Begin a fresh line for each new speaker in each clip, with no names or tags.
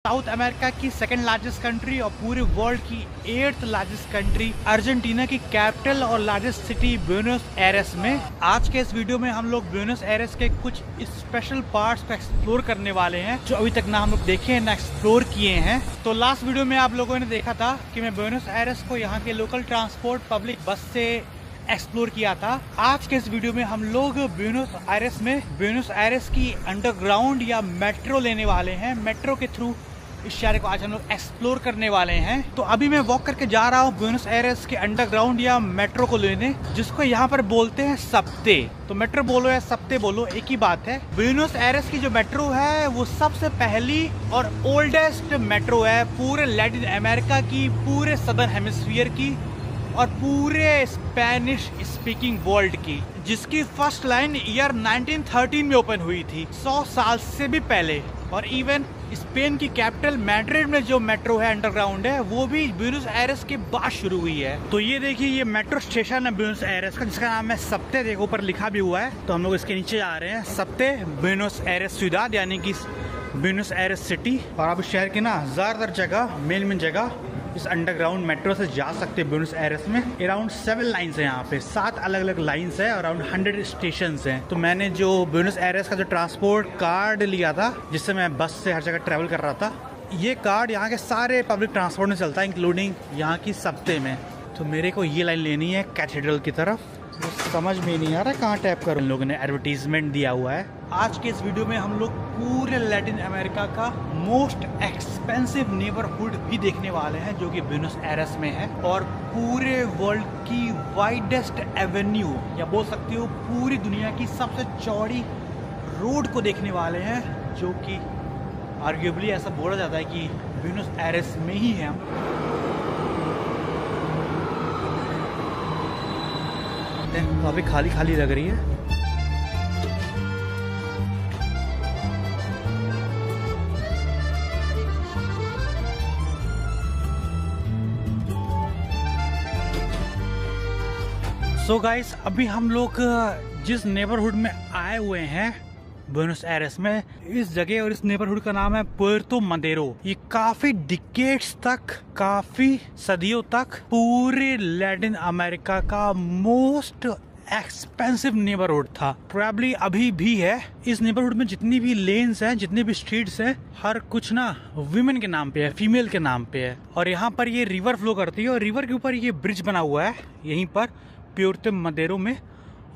South America की second largest country और पूरे वर्ल्ड की 8th लार्जेस्ट कंट्री अर्जेंटीना की कैपिटल और लार्जेस्ट सिटी ब्यूनस एयरेस में। आज के इस वीडियो में हम लोग ब्यूनस एयरेस के कुछ स्पेशल पार्ट्स को एक्सप्लोर करने वाले हैं जो अभी तक ना हम लोग देखे हैं ना एक्सप्लोर किए हैं। तो लास्ट वीडियो में आप लोगों ने देखा था कि मैं ब्यूनस एयरेस को यहाँ के लोकल ट्रांसपोर्ट पब्लिक बस से एक्सप्लोर किया था। आज के इस वीडियो में हम लोग ब्यूनस आयरेस की अंडरग्राउंड या मेट्रो लेने वाले हैं। मेट्रो के थ्रू इस शहर को आज हम लोग एक्सप्लोर करने वाले हैं। तो अभी मैं वॉक करके जा रहा हूँ ब्यूनस आयरेस के अंडरग्राउंड या मेट्रो को लेने, जिसको यहाँ पर बोलते हैं सबते। तो मेट्रो बोलो या सबते बोलो एक ही बात है। ब्यूनस आयरेस की जो मेट्रो है वो सबसे पहली और ओल्डेस्ट मेट्रो है पूरे लैटिन अमेरिका की, पूरे सदर्न हेमिस्फीयर की और पूरे स्पेनिश स्पीकिंग वर्ल्ड की, जिसकी फर्स्ट लाइन ईयर 1913 में ओपन हुई थी, 100 साल से भी पहले। और इवन स्पेन की कैपिटल मैड्रिड में जो मेट्रो है अंडरग्राउंड है वो भी ब्यूनस आयरेस के बाद शुरू हुई है। तो ये देखिए ये मेट्रो स्टेशन है ब्यूनस आयरेस का, जिसका नाम है सबते। देखो ऊपर लिखा भी हुआ है। तो हम लोग इसके नीचे आ रहे हैं। सबते ब्यूनस आयरेस सिudad यानी कि ब्यूनस आयरेस सिटी। और आप शहर के ना ज़्यादातर जगह मेन जगह इस अंडरग्राउंड मेट्रो से जा सकते हैं। ब्यूनस आयरेस में अराउंड 7 लाइन्स है, यहाँ पे 7 अलग अलग लाइन्स है, अराउंड 100 स्टेशन हैं। तो मैंने जो ब्यूनस आयरेस का जो ट्रांसपोर्ट कार्ड लिया था, जिससे मैं बस से हर जगह ट्रैवल कर रहा था, ये कार्ड यहाँ के सारे पब्लिक ट्रांसपोर्ट में चलता है, इंक्लूडिंग यहाँ की सबते में। तो मेरे को ये लाइन लेनी है कैथेड्रल की तरफ। तो समझ में नहीं आ रहा कहाँ टैप करूँ। इन लोगों ने एडवर्टीजमेंट दिया हुआ है। आज के इस वीडियो में हम लोग पूरे लैटिन अमेरिका का मोस्ट एक्सपेंसिव नेबरहुड भी देखने वाले हैं, जो कि ब्यूनस आयरेस में है, और पूरे वर्ल्ड की वाइडेस्ट एवेन्यू या बोल सकते हो पूरी दुनिया की सबसे चौड़ी रोड को देखने वाले हैं, जो कि आर्ग्यूबली ऐसा बोला जाता है कि ब्यूनस आयरेस में ही है। काफी खाली खाली लग रही है। सो गाइस, अभी हम लोग जिस नेबरहुड में आए हुए हैं ब्यूनस आयरेस में, इस जगह और इस नेबरहुड का नाम है पुएर्तो मदेरो। ये काफी डिकेड्स तक, काफी सदियों तक पूरे लैटिन अमेरिका का मोस्ट एक्सपेंसिव नेबरहुड था। प्रोबेबली अभी भी है। इस नेबरहुड में जितनी भी लेन्स हैं, जितनी भी स्ट्रीट्स हैं, हर कुछ ना विमेन के नाम पे है, फीमेल के नाम पे है। और यहाँ पर ये रिवर फ्लो करती है और रिवर के ऊपर ये ब्रिज बना हुआ है यहीं पर पुएर्तो मदेरो में।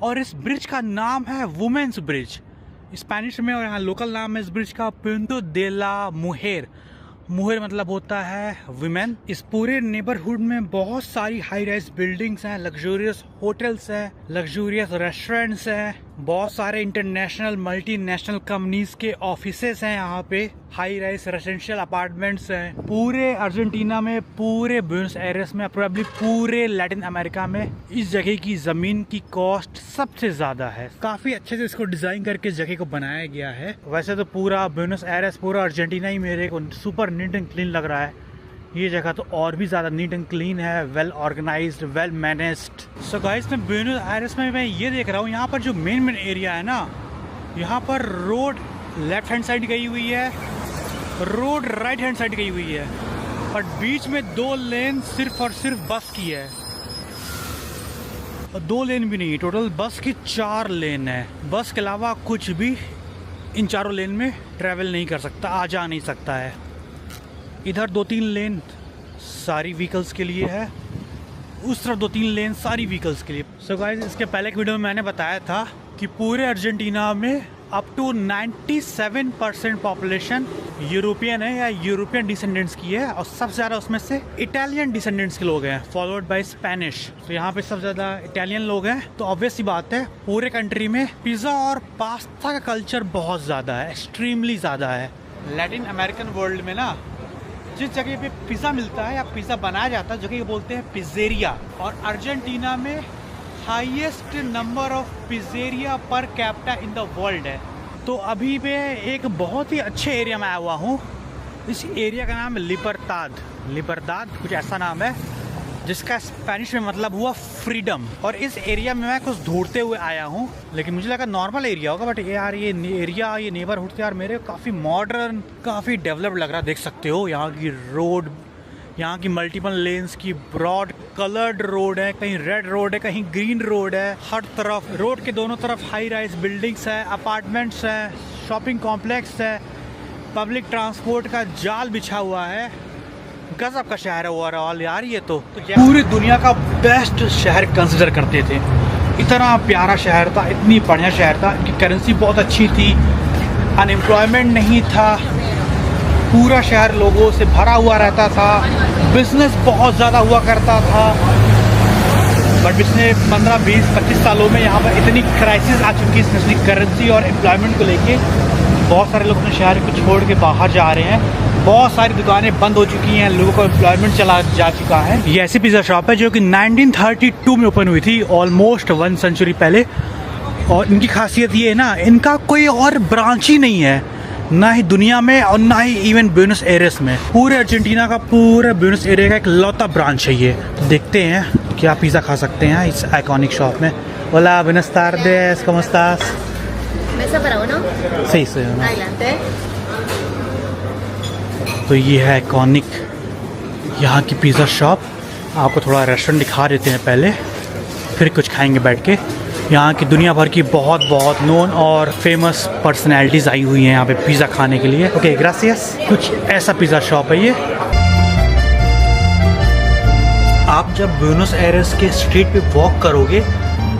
और इस ब्रिज का नाम है वुमेन्स ब्रिज स्पेनिश में, और यहाँ लोकल नाम है इस ब्रिज का पुएर्तो दे ला मुहेर। मुहेर मतलब होता है विमेन। इस पूरे नेबरहुड में बहुत सारी हाई राइज बिल्डिंग्स हैं, लग्जूरियस होटल्स हैं, लग्जूरियस रेस्टोरेंट्स हैं, बहुत सारे इंटरनेशनल मल्टीनेशनल कंपनीज के ऑफिसेस हैं यहाँ पे, हाई राइज रेजिडेंशियल अपार्टमेंट्स हैं। पूरे अर्जेंटीना में, पूरे ब्यूनस आयरेस में, प्रोबेबली पूरे लैटिन अमेरिका में इस जगह की जमीन की कॉस्ट सबसे ज्यादा है। काफी अच्छे से इसको डिजाइन करके इस जगह को बनाया गया है। वैसे तो पूरा ब्यूनस आयरेस, पूरा अर्जेंटीना ही मेरे को सुपर नीट एंड क्लीन लग रहा है। ये जगह तो और भी ज़्यादा नीट एंड क्लीन है, well organised, well managed. So guys, मैं ब्यूनस आयरेस में मैं ये देख रहा हूँ, यहाँ पर जो मेन एरिया है ना, यहाँ पर रोड लेफ्ट हैंड साइड गई हुई है, रोड राइट हैंड साइड गई हुई है, और बीच में 2 लेन सिर्फ और सिर्फ बस की है। और 2 लेन भी नहीं, टोटल बस की 4 लेन है। बस के अलावा कुछ भी इन चारों लेन में ट्रैवल नहीं कर सकता, आ जा नहीं सकता है। इधर 2-3 लेन सारी व्हीकल्स के लिए है, उस तरफ 2-3 लेन सारी व्हीकल्स के लिए। सो गाइस, इसके पहले के वीडियो में मैंने बताया था कि पूरे अर्जेंटीना में अप टू 97% पॉपुलेशन यूरोपियन है या यूरोपियन डिसेंडेंट्स की है, और सबसे ज़्यादा उसमें से इटालियन डिसेंडेंट्स के लोग हैं, फॉलोड बाय स्पेनिश। तो यहाँ पे सबसे ज़्यादा इटालियन लोग हैं। तो ऑब्वियस सी बात है, पूरे कंट्री में पिज़्ज़ा और पास्ता का कल्चर बहुत ज़्यादा है, एक्सट्रीमली ज़्यादा है। लैटिन अमेरिकन वर्ल्ड में ना जिस जगह पे पिज़्ज़ा मिलता है या पिज़्ज़ा बनाया जाता है, जगह को बोलते हैं पिज़्ज़ेरिया। और अर्जेंटीना में highest number of pizzeria per capita in the world है। तो अभी मैं एक बहुत ही अच्छे एरिया में आया हुआ हूँ। इस एरिया का नाम है लिबर्टाद कुछ ऐसा नाम है। जिसका स्पेनिश में मतलब हुआ फ्रीडम। और इस एरिया में मैं कुछ ढूंढते हुए आया हूँ, लेकिन मुझे लगा नॉर्मल एरिया होगा, बट यार ये एरिया, ये नेबरहुड यार मेरे काफ़ी मॉडर्न, काफ़ी डेवलप्ड लग रहा है। देख सकते हो यहाँ की रोड, यहाँ की मल्टीपल लेन्स की ब्रॉड कलर्ड रोड है, कहीं रेड रोड है, कहीं ग्रीन रोड है। हर तरफ रोड के दोनों तरफ हाई राइज बिल्डिंग्स है, अपार्टमेंट्स है, शॉपिंग कॉम्प्लेक्स है, पब्लिक ट्रांसपोर्ट का जाल बिछा हुआ है। गजब का शहर है ओवरऑल यार। ये तो पूरी दुनिया का बेस्ट शहर कंसिडर करते थे। इतना प्यारा शहर था, इतनी बढ़िया शहर था, इनकी करेंसी बहुत अच्छी थी, अनएम्प्लॉयमेंट नहीं था, पूरा शहर लोगों से भरा हुआ रहता था, बिजनेस बहुत ज़्यादा हुआ करता था। बट पिछले 15, 20, 25 सालों में यहाँ पर इतनी क्राइसिस आ चुकी है, स्पेशली करेंसी और एम्प्लॉयमेंट को लेके। बहुत सारे लोग अपने शहर को छोड़ के बाहर जा रहे हैं, बहुत सारी दुकानें बंद हो चुकी हैं, लोगों को एम्प्लॉयमेंट चला जा चुका है। ये ऐसी पिज़्ज़ा शॉप है जो कि 1932 में ओपन हुई थी, ऑलमोस्ट 1 सेंचुरी पहले। और इनकी खासियत ये है ना, इनका कोई और ब्रांच ही नहीं है, ना ही दुनिया में और ना ही इवन ब्यूनस एयर्स में। पूरे अर्जेंटीना का, पूरे ब्यूनस एयर्स का एक लौता ब्रांच है ये। तो देखते हैं क्या पिज़्ज़ा खा सकते हैं इस आइकॉनिक शॉप में। Hola, buenas tardes, ¿cómo estás?
¿Mesa para uno?
Sí, sí.
Adelante.
तो ये है आइकॉनिक यहाँ की पिज़्ज़ा शॉप। आपको थोड़ा रेस्टोरेंट दिखा देते हैं पहले, फिर कुछ खाएंगे बैठ के। यहाँ की दुनिया भर की बहुत बहुत नोन और फेमस पर्सनैलिटीज़ आई हुई हैं यहाँ पे पिज़्ज़ा खाने के लिए। Okay, gracious. कुछ ऐसा पिज़्ज़ा शॉप है ये। आप जब ब्यूनस एयर्स के स्ट्रीट पे वॉक करोगे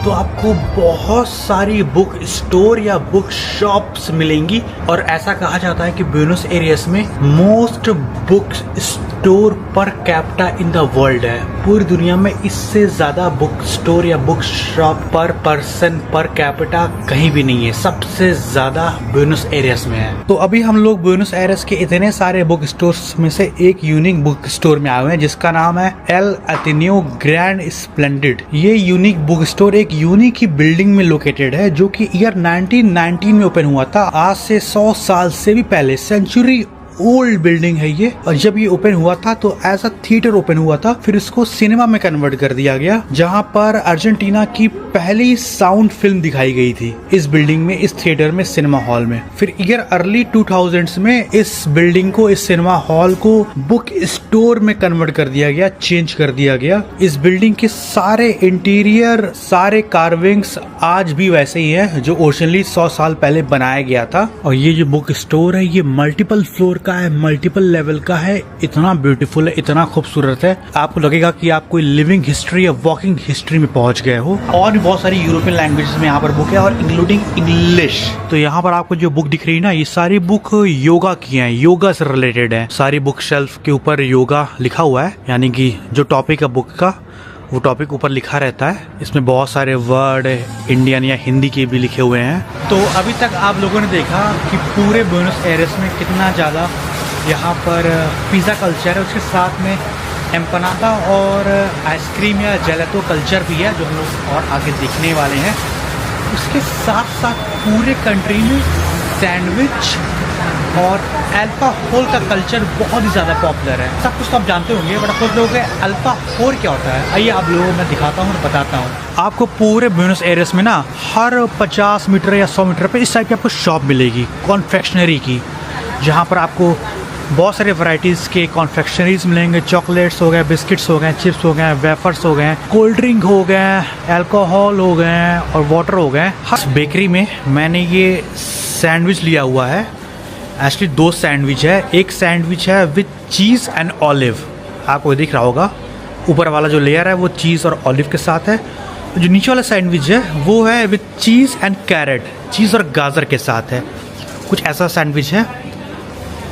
तो आपको बहुत सारी बुक स्टोर या बुक शॉप्स मिलेंगी। और ऐसा कहा जाता है कि ब्यूनस एयर्स में most book store per capita in the world है। पूरी दुनिया में इससे ज़्यादा बुक स्टोर या बुक शॉप पर पर्सन पर कैपिटा कहीं भी नहीं है, सबसे ज़्यादा ब्यूनस एयर्स में है। तो अभी हम लोग ब्यूनस एयर्स के इतने सारे बुक स्टोर्स में से एक यूनिक बुक स्टोर में आए हुए हैं, जिसका नाम है एल अटेनियो ग्रैंड स्प्लेंडिड। ये यूनिक बुक स्टोर एक यूनिक ही बिल्डिंग में लोकेटेड है, जो कि ईयर 1919 में ओपन हुआ था। आज से 100 साल से भी पहले, सेंचुरी ओल्ड बिल्डिंग है ये। और जब ये ओपन हुआ था तो एज अ थिएटर ओपन हुआ था, फिर इसको सिनेमा में कन्वर्ट कर दिया गया, जहां पर अर्जेंटीना की पहली साउंड फिल्म दिखाई गई थी इस बिल्डिंग में, इस थिएटर में, सिनेमा हॉल में। फिर ईयर अर्ली 2000s में इस बिल्डिंग को, इस सिनेमा हॉल को बुक स्टोर में कन्वर्ट कर दिया गया, चेंज कर दिया गया। इस बिल्डिंग के सारे इंटीरियर, सारे कार्विंग्स आज भी वैसे ही है जो ओरिजिनली 100 साल पहले बनाया गया था। और ये जो बुक स्टोर है ये मल्टीपल फ्लोर का है, मल्टीपल लेवल का है, इतना ब्यूटीफुल है, इतना खूबसूरत है, आपको लगेगा कि आप कोई लिविंग हिस्ट्री या वॉकिंग हिस्ट्री में पहुंच गए हो। और बहुत सारी यूरोपियन लैंग्वेजेस में यहाँ पर बुक है, और इंक्लूडिंग इंग्लिश। तो यहाँ पर आपको जो बुक दिख रही है ना, ये सारी बुक योगा की हैं, योगा से रिलेटेड है। सारी बुक शेल्फ के ऊपर योगा लिखा हुआ है, यानी कि जो टॉपिक है बुक का, वो टॉपिक ऊपर लिखा रहता है। इसमें बहुत सारे वर्ड इंडियन या हिंदी के भी लिखे हुए हैं। तो अभी तक आप लोगों ने देखा कि पूरे ब्यूनस एयर्स में कितना ज़्यादा यहाँ पर पिज़्ज़ा कल्चर है, उसके साथ में एम्पनादा और आइसक्रीम या जेलेटो कल्चर भी है, जो हम लोग और आगे देखने वाले हैं। उसके साथ साथ पूरे कंट्री में सैंडविच और अल्फाहोर का कल्चर बहुत ही ज़्यादा पॉपुलर है। सब कुछ तो आप जानते होंगे, बट कुछ लोगों के अल्फाहोर क्या होता है, आइए आप लोगों को मैं दिखाता हूँ और बताता हूँ। आपको पूरे ब्यूनस एयर्स में ना हर 50 मीटर या 100 मीटर पे इस टाइप की आपको शॉप मिलेगी कॉन्फेक्शनरी की, जहाँ पर आपको बहुत सारे वैरायटीज़ के कॉन्फेक्शनरीज मिलेंगे। चॉकलेट्स हो गए, बिस्किट्स हो गए, चिप्स हो गए, वेफर्स हो गए, कोल्ड ड्रिंक हो गए, अल्कोहल हो गए और वाटर हो गए। हर बेकरी में मैंने ये सैंडविच लिया हुआ है। एक्चुअली 2 सैंडविच है। एक सैंडविच है विथ चीज़ एंड ऑलिव, आपको दिख रहा होगा, ऊपर वाला जो लेयर है वो चीज़ और ऑलिव के साथ है। जो नीचे वाला सैंडविच है वो है विथ चीज़ एंड कैरेट, चीज़ और गाजर के साथ है। कुछ ऐसा सैंडविच है,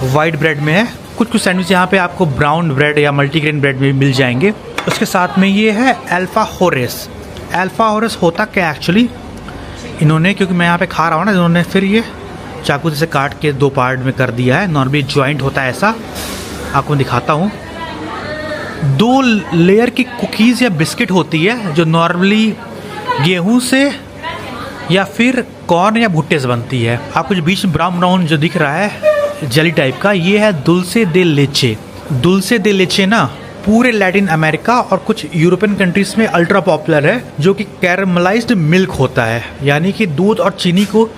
वाइट ब्रेड में है। कुछ सैंडविच यहाँ पे आपको ब्राउन ब्रेड या मल्टीग्रेन ब्रेड में भी मिल जाएंगे। उसके साथ में ये है अल्फाहोरेस। अल्फाहोरेस होता क्या एक्चुअली, इन्होंने, क्योंकि मैं यहाँ पे खा रहा हूँ ना, इन्होंने फिर ये चाकू से काट के 2 पार्ट में कर दिया है। नॉर्मली जॉइंट होता है ऐसा, आपको दिखाता हूँ। 2 लेयर की कुकीज़ या बिस्किट होती है, जो नॉर्मली गेहूं से या फिर कॉर्न या भुट्टे से बनती है। आपको जो बीच में ब्राउन ब्राउन जो दिख रहा है जेली टाइप का, ये है दुल्से दे लेचे। दुल्से दे लेचे ना पूरे लैटिन अमेरिका और कुछ यूरोपियन कंट्रीज में अल्ट्रा पॉपुलर है, जो कि कैरमलाइज्ड मिल्क होता है। यानी कि दूध और चीनी को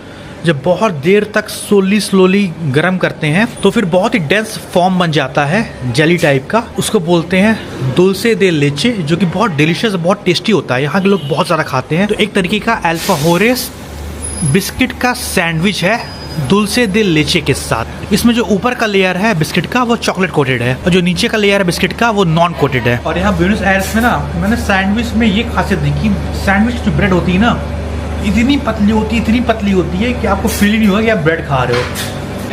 जब बहुत देर तक स्लोली गर्म करते हैं तो फिर बहुत ही डेंस फॉर्म बन जाता है, जेली टाइप का। उसको बोलते हैं दुल्से दे लेचे, जो कि बहुत डिलीशियस, बहुत टेस्टी होता है। यहाँ के लोग बहुत ज़्यादा खाते हैं। तो एक तरीके का अल्फाहोरेस बिस्किट का सैंडविच है दुल्से दे लेचे के साथ। इसमें जो ऊपर का लेयर है बिस्किट का वो चॉकलेट कोटेड है और जो नीचे का लेयर है बिस्किट का वो नॉन कोटेड है। और यहाँ ब्यूनस आयर्स में ना मैंने सैंडविच में ये खासियत देखी, सैंडविच जो ब्रेड होती है ना इतनी पतली होती है कि आपको फील ही नहीं होगा कि आप ब्रेड खा रहे हो।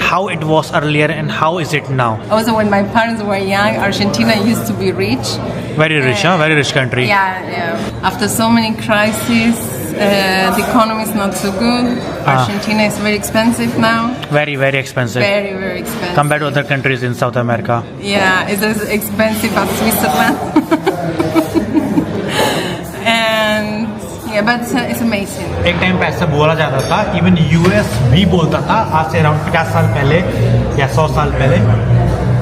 How it was earlier and how is it now?
Also, when my parents were young, Argentina used to be rich.
Very rich, very rich country.
Yeah. After so many crises, the economy is not so good. Argentina is very expensive now.
Very expensive.
Very expensive.
Compared to other countries in South America.
Yeah, it's as expensive as Switzerland. And yeah, but it's amazing.
एक time पे ऐसा बोला जाता था, even US भी बोलता था आज से अराउंड 50 साल पहले या 100 साल पहले,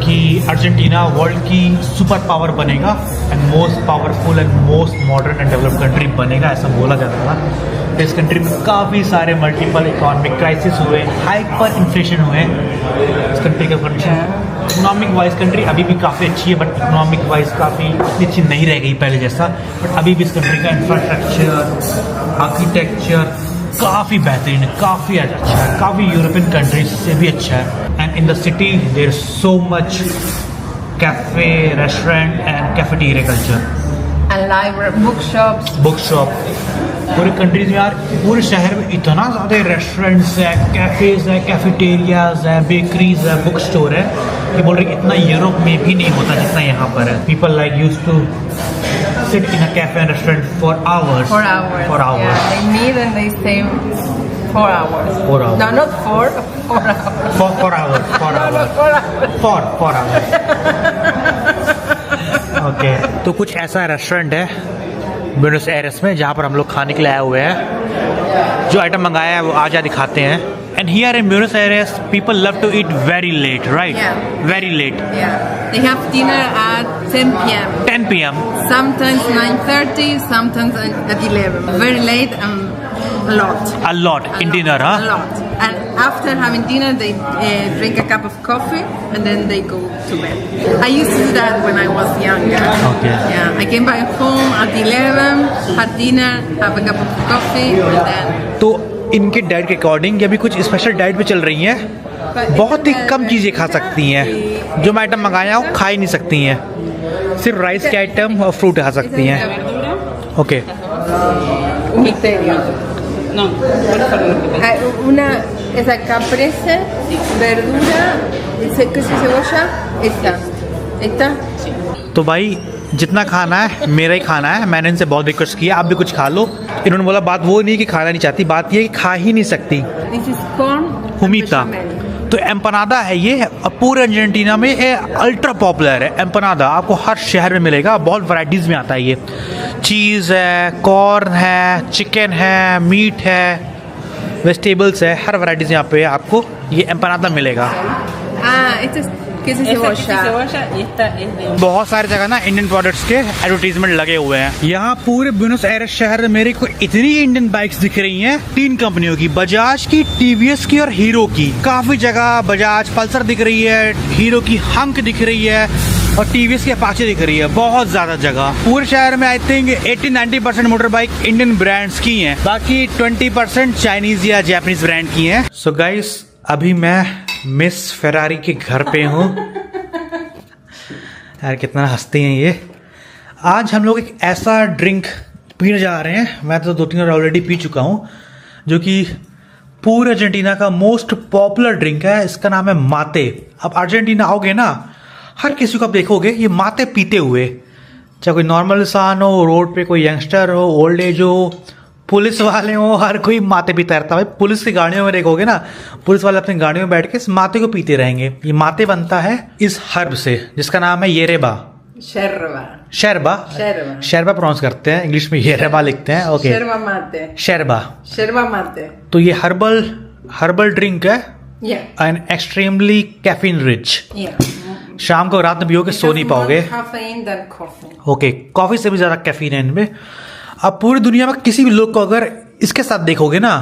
कि अर्जेंटीना वर्ल्ड की सुपर पावर बनेगा and most powerful and most modern and developed country बनेगा, ऐसा बोला जाता था। इस कंट्री में काफ़ी सारे मल्टीपल इकोनॉमिक क्राइसिस हुए, हाइपर इन्फ्लेशन हुए। इस कंट्री का कंडीशन इकोनॉमिक वाइज कंट्री अभी भी काफ़ी अच्छी है, बट इकोनॉमिक वाइज काफ़ी इतनी अच्छी नहीं रह गई पहले जैसा। बट अभी भी इस कंट्री का इंफ्रास्ट्रक्चर, आर्किटेक्चर काफ़ी बेहतरीन है, काफ़ी अच्छा है, काफ़ी यूरोपियन कंट्रीज से भी अच्छा है। And in the city there is so much cafe, restaurant and cafeteria culture
And library, bookshops.
Book shop. पूरे कंट्रीज में यार, पूरे शहर में इतना ज़्यादा रेस्टोरेंट्स है, कैफेज है, कैफेटेरियाज है, बेकरीज है, बुक स्टोर है कि बोल रहे इतना यूरोप में भी नहीं होता जितना यहाँ पर है। People like use to sit in a cafe and restaurant for hours.
4 hours.
4 hours.
Yeah, they meet and they stay 4 hours.
4 hours.
No, not 4. 4 hours.
4 hours. 4 hours. 4 hours. Okay, तो कुछ ऐसा रेस्टोरेंट है ब्यूनस एयर्स में जहाँ पर हम लोग खाने के लिए आए हुए हैं। जो आइटम मंगाया है वो आज दिखाते हैं। And here in Buenos Aires, people love to eat very late, right?
Yeah.
Very late.
Yeah. They have dinner at 10 p.m.
10 p.m.
Sometimes 9:30, sometimes at 11. Very late and a lot.
A lot in dinner, huh?
A lot. And after having dinner, they drink a cup of coffee and then they go to bed. I used to do that when I was younger.
Okay.
Yeah. I came back home at 11, had dinner, have a cup of coffee, and then.
तो इनके diet के according अभी कुछ special diet पे चल रही हैं। बहुत ही कम चीज़ें खा सकती हैं। जो मैं आइटम मंगाया हूँ खा ही नहीं सकती हैं, सिर्फ राइस के आइटम और फ्रूट खा सकती हैं। Okay.
No, una esa caprese, verdura, queso y cebolla, esta.
तो भाई जितना खाना है मेरा ही खाना है। मैंने इनसे बहुत रिक्वेस्ट किया आप भी कुछ खा लो। इन्होंने बोला बात वो नहीं कि खाना नहीं चाहती, बात ये है कि खा ही नहीं सकती।
This is corn.
हुमीता। तो एम्पनादा है ये, और पूरे अर्जेंटीना में ये अल्ट्रा पॉपुलर है। एम्पनादा आपको हर शहर में मिलेगा, बहुत वैरायटीज़ में आता है ये। चीज़ है, कॉर्न है, चिकन है, मीट है, वेजिटेबल्स है, हर वैरायटीज़ यहाँ पे आपको ये एम्पनादा मिलेगा।
Este es queso y cebolla.
Y esta es de...
बहुत सारी जगह ना इंडियन प्रोडक्ट्स के एडवर्टीजमेंट लगे हुए हैं। यहाँ पूरे ब्यूनस एयर्स शहर में मेरे को इतनी इंडियन बाइक्स दिख रही हैं, 3 कंपनियों की, बजाज की, टीवीएस की और हीरो की। काफी जगह बजाज पल्सर दिख रही है, हीरो की हंक दिख रही है और टीवीएस की अपाचे दिख रही है। बहुत ज्यादा जगह पूरे शहर में I think 80-90% motor bike Indian brands की हैं, बाकी 20% चाइनीज या जापानीज ब्रांड की हैं। सो गाइस, अभी मैं मिस फेरारी के घर पे हूँ। यार कितना हंसते हैं ये। आज हम लोग एक ऐसा ड्रिंक पीने जा रहे हैं, मैं तो 2-3 बार ऑलरेडी पी चुका हूँ, जो कि पूरे अर्जेंटीना का मोस्ट पॉपुलर ड्रिंक है। इसका नाम है माते। अब अर्जेंटीना आओगे ना, हर किसी को आप देखोगे ये माते पीते हुए, चाहे कोई नॉर्मल इंसान हो, रोड पे कोई यंगस्टर हो, ओल्ड एज हो, पुलिस वाले हो, हर कोई माते पीता रहता है। भाई पुलिस की गाड़ियों में देखोगे ना, पुलिस वाले अपनी गाड़ियों में बैठ के इस माते को पीते रहेंगे। ये माते बनता है इस हर्ब से जिसका नाम है येरेबा। शर्बा प्रोनाउंस करते हैं, इंग्लिश में येरेबा लिखते हैं। ओके, शर्बा माते। तो ये हर्बल ड्रिंक है एंड एक्सट्रीमली कैफीन रिच। शाम को रात में पियोगे सो नहीं पाओगे।
caffeine than coffee.
Okay, coffee से भी ज्यादा कैफीन है इनमें। अब पूरी दुनिया में किसी भी लोग को अगर इसके साथ देखोगे ना,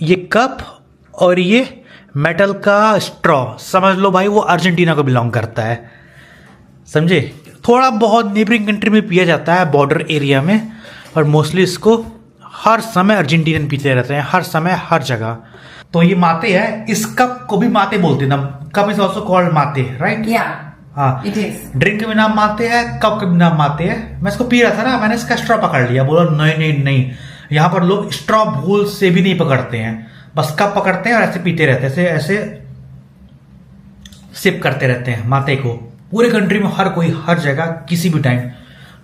ये कप और ये मेटल का स्ट्रॉ, समझ लो भाई वो अर्जेंटीना को बिलोंग करता है, समझे। थोड़ा बहुत नेबरिंग कंट्री में पिया जाता है बॉर्डर एरिया में, और मोस्टली इसको हर समय अर्जेंटीनियन पीते रहते हैं, हर समय हर जगह। तो ये माते है, इस कप को भी माते बोलते हैं ना, कप इज ऑल्सो कॉल्ड माते, राइट? हाँ,
It is.
ड्रिंक के भी नाम माते हैं, कप के भी नाम माते हैं। मैं इसको पी रहा था ना, मैंने इसका स्ट्रॉ पकड़ लिया, बोला नहीं नहीं नहीं, यहाँ पर लोग स्ट्रॉ भूल से भी नहीं पकड़ते हैं, बस कप पकड़ते हैं और ऐसे पीते रहते हैं, ऐसे सिप करते रहते हैं माते को। पूरे कंट्री में हर कोई हर जगह किसी भी टाइम,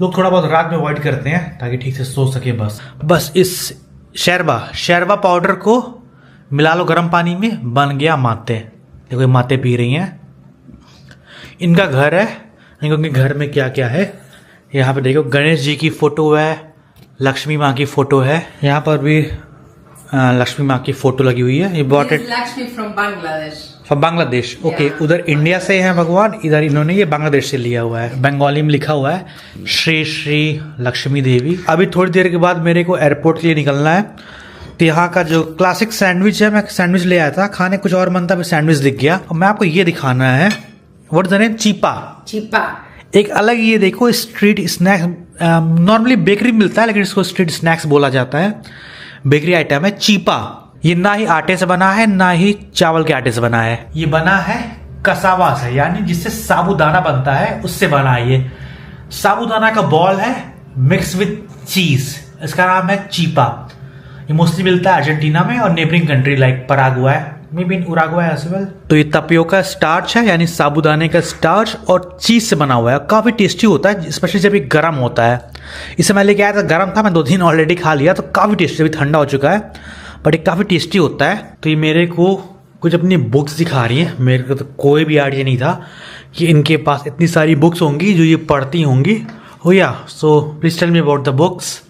लोग थोड़ा बहुत रात में अवॉइड करते हैं ताकि ठीक से सो सके। बस इस शैरबा पाउडर को मिला लो गर्म पानी में, बन गया माते। देखो ये माते पी रही हैं, इनका घर है, इनके घर में क्या क्या है यहाँ पे देखो। गणेश जी की फोटो है, लक्ष्मी माँ की फोटो है, यहाँ पर भी लक्ष्मी माँ की फोटो लगी हुई है। ये bought it
Lakshmi from Bangladesh.
From Bangladesh. Okay, उधर इंडिया से है भगवान, इधर इन्होंने ये बांग्लादेश से लिया हुआ है। बंगाली में लिखा हुआ है श्री श्री लक्ष्मी देवी। अभी थोड़ी देर के बाद मेरे को एयरपोर्ट के लिए निकलना है, तो यहाँ का जो क्लासिक सैंडविच है, मैं सैंडविच ले आया था खाने, कुछ और मन था, फिर सैंडविच दिख गया। और मैं आपको ये दिखाना है, what is the name? Chhipa. एक अलग ये देखो स्ट्रीट स्नैक्स, नॉर्मली बेकरी मिलता है लेकिन इसको स्ट्रीट स्नैक्स बोला जाता है। बेकरी आइटम है चीपा। ये ना ही आटे से बना है ना ही चावल के आटे से बना है, ये बना है कसावा से, यानी जिससे साबूदाना बनता है उससे बना है। ये साबूदाना का बॉल है मिक्स विद चीज, इसका नाम है चीपा। ये मोस्टली मिलता है अर्जेंटीना में और neighbouring country like Paraguay, maybe Uruguay as well. तो ये तपियोका स्टार्च है, यानी साबूदाने का स्टार्च और चीज से बना हुआ है, काफी टेस्टी होता है, स्पेशली जब ये गर्म होता है। इसे मैं लेके आया था, गर्म था, मैं 2 दिन ऑलरेडी खा लिया, तो काफी टेस्टी, अभी ठंडा हो चुका है, बट ये काफी टेस्टी होता है। तो ये मेरे को कुछ अपनी बुक्स दिखा रही है, मेरे को तो कोई भी आइडिया नहीं था कि इनके पास इतनी सारी बुक्स होंगी जो ये पढ़ती होंगी। हो या, so please tell me about the books.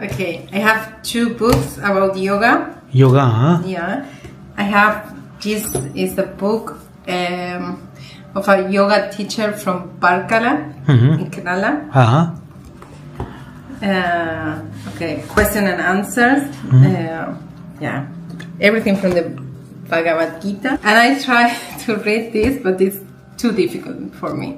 Okay, I have 2 books about yoga.
Yoga, हाँ।
Yeah, I have, this is a book of a yoga teacher from Parkala in Kerala.
हाँ।
Okay, question and answers. Yeah, everything from the Bhagavad Gita. And I try to read this, but it's too difficult for me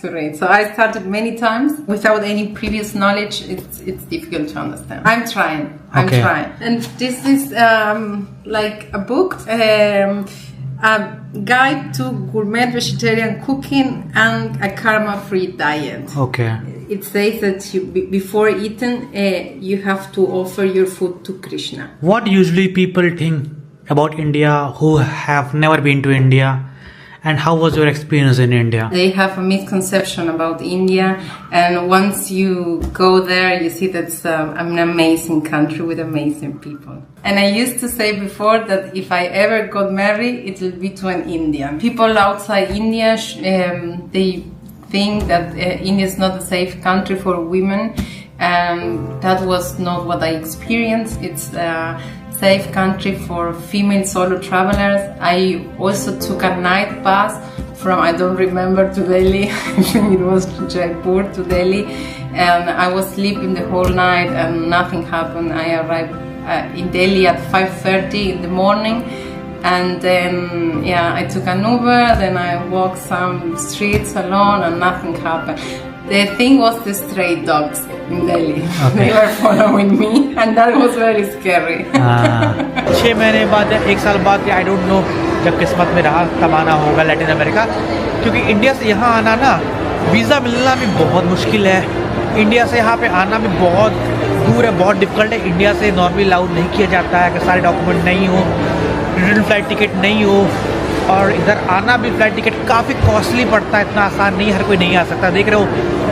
to read. So I started many times without any previous knowledge. It's difficult to understand. I'm trying.
Okay.
And this is like a book, a guide to gourmet vegetarian cooking and a karma-free diet.
Okay.
It says that before eating, you have to offer your food to Krishna.
What usually people think about India who have never been to India, and how was your experience in India?
They have a misconception about India, and once you go there, you see that's an amazing country with amazing people. And I used to say before that if I ever got married, it will be to an Indian. People outside India, they think that India is not a safe country for women, and that was not what I experienced. It's safe country for female solo travelers. I also took a night bus from, I don't remember, to Delhi. I think it was Jaipur to Delhi, and I was sleeping the whole night and nothing happened. I arrived in Delhi at 5:30 in the morning, and then I took an Uber, then I walked some streets alone and nothing happened. The thing was the stray dogs in Delhi. Okay. They were following me, and that was very scary.
6 महीने बाद या 1 साल बाद, I don't know, जब किस्मत में रहा तब आना होगा लैटिन अमेरिका, क्योंकि इंडिया से यहाँ आना ना, वीज़ा मिलना भी बहुत मुश्किल है। इंडिया से यहाँ पे आना भी बहुत दूर है, बहुत डिफिकल्ट है। इंडिया से नॉर्मली अलाउड नहीं किया जाता है कि सारे डॉक्यूमेंट नहीं हो, रिटर्न फ्लाइट टिकट नहीं हो, और इधर आना भी फ्लाइट टिकट काफ़ी कॉस्टली पड़ता है, इतना आसान नहीं, हर कोई नहीं आ सकता। देख रहे हो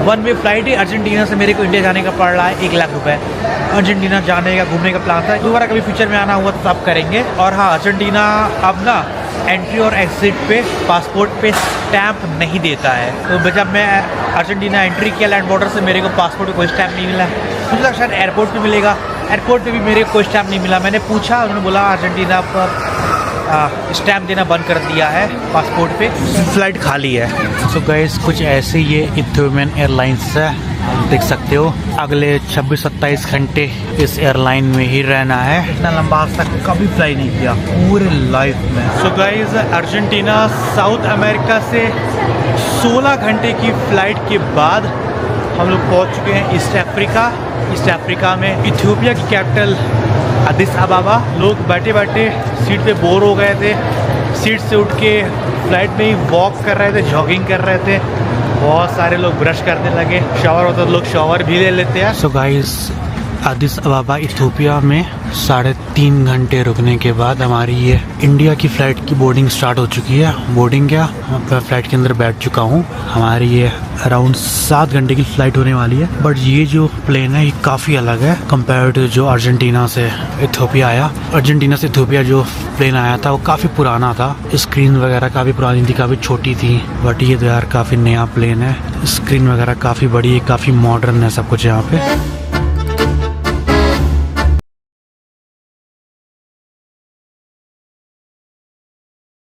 1 वे फ्लाइट ही अर्जेंटीना से मेरे को इंडिया जाने का पड़ रहा है 1 लाख रुपए। अर्जेंटीना जाने का, घूमने का प्लान था, दोबारा कभी फ्यूचर में आना हुआ तो सब करेंगे। और हाँ, अर्जेंटीना अब ना एंट्री और एग्जिट पे पासपोर्ट पे स्टैंप नहीं देता है। तो जब मैं अर्जेंटीना एंट्री किया लैंड बॉर्डर से, मेरे को पासपोर्ट पे कोई स्टैंप नहीं मिला। मुझे लगा शायद एयरपोर्ट पे मिलेगा, एयरपोर्ट पे भी मेरे को कोई स्टैंप नहीं मिला। मैंने पूछा, उन्होंने बोला अर्जेंटीना पर स्टैम्प देना बंद कर दिया है पासपोर्ट पे, फ्लाइट खाली है। सो गाइस कुछ ऐसे ये इथियोपियन एयरलाइंस है, आप देख सकते हो। अगले 26-27 घंटे इस एयरलाइन में ही रहना है। इतना लंबा आज तक कभी फ्लाई नहीं किया पूरे लाइफ में। So guys Argentina south America से 16 घंटे की फ्लाइट के बाद हम लोग पहुंच चुके हैं ईस्ट अफ्रीका। ईस्ट अफ्रीका में इथियोपिया की कैपिटल अदिस अबाबा। लोग बैठे बैठे सीट पे बोर हो गए थे, सीट से उठ के फ्लाइट में ही वॉक कर रहे थे, जॉगिंग कर रहे थे। बहुत सारे लोग ब्रश करने लगे, शावर होता तो लोग शावर भी ले लेते हैं। सो गाइस अदिस अबाबा इथियोपिया में 3.5 घंटे रुकने के बाद हमारी ये इंडिया की फ़्लाइट की बोर्डिंग स्टार्ट हो चुकी है। बोर्डिंग क्या, मैं फ़्लाइट के अंदर बैठ चुका हूँ। हमारी ये अराउंड 7 घंटे की फ़्लाइट होने वाली है। बट ये जो प्लेन है ये काफ़ी अलग है कंपेयर टू जो अर्जेंटीना से इथियोपिया आया। अर्जेंटीना से इथियोपिया जो प्लेन आया था वो काफ़ी पुराना था, स्क्रीन वगैरह काफ़ी पुरानी थी, काफ़ी छोटी थी। बट ये तो यार काफ़ी नया प्लेन है, स्क्रीन वगैरह काफ़ी बड़ी है, काफ़ी मॉडर्न है सब कुछ यहाँ पे।